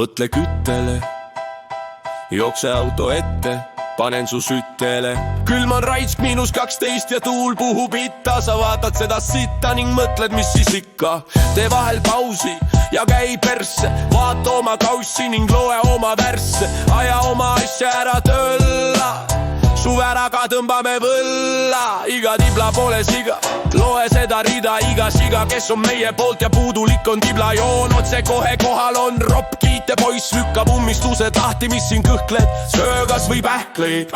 mõtle küttele, jookse auto ette, panen su süttele. Külm on raisk -12 ja tuul puhub itta. Sa vaatad seda sitta ning mõtled, mis siis ikka. Tee vahel pausi ja käi persse, vaata oma kaussi ning loe oma värsse. Aja oma asja ära tölla, suväraga tõmbame võlla. Iga tibla pole siga, loe seda rida. Iga siga, kes on meie poolt ja puudulik on tibla joon. Otse kohe kohal on ropp, kiite poiss lükkab ummistused lahti, mis siin kõhkled. Söö kas või pähkleid,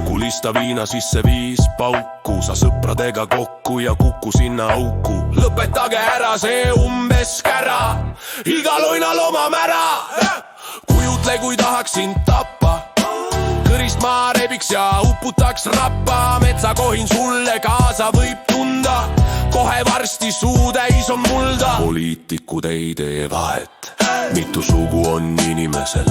kulista viina sisse 5 pauku. Sa sõpradega kokku ja kuku sinna auku. Lõpetage ära see umbeskära, igal oinal oma mära. Kujutle, kui tahaks sind tappa, kõrist maa rebiks ja uputaks rappa. Metsakohin sulle kaasa võib tunda, kohe varsti suu täis on mulda. Poliitikud ei tee vahet, mitu sugu on inimesel.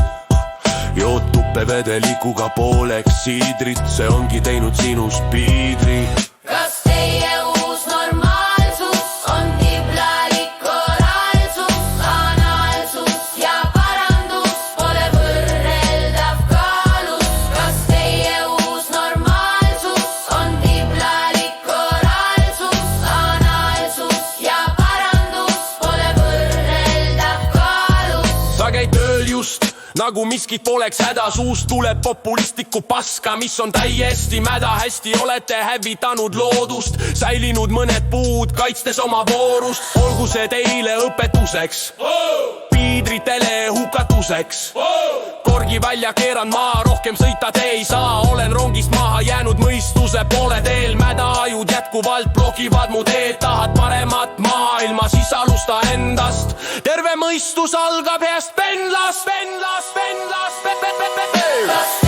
Jood tuppevedelikuga pooleks siidrit, see ongi teinud sinust piidri. Kas teie uus normaalsus on tiblalik koraalsus, anaalsus ja parandus pole võrreldav kaalus? Kas teie uus normaalsus on tiblalik koraalsus, anaalsus ja parandus pole võrreldav kaalus? Sa käid tööl just nagu miskit poleks häda, suust tuleb populistlikku paska, mis on täiesti mäda. Hästi olete hävitanud loodust, säilinud mõned puud, kaitstes oma voorust. Olgu see teile õpetuseks, piidritele hukatuseks. Korgi välja keeran maa, rohkem sõita te ei saa. Olen rongist maha jäänud, mõistuse pole teel. Mädaajud jätkuvalt blokivad mu teed. Tahad paremat maailma, siis alusta endast. Terve mõistus algab heast penlast. Kas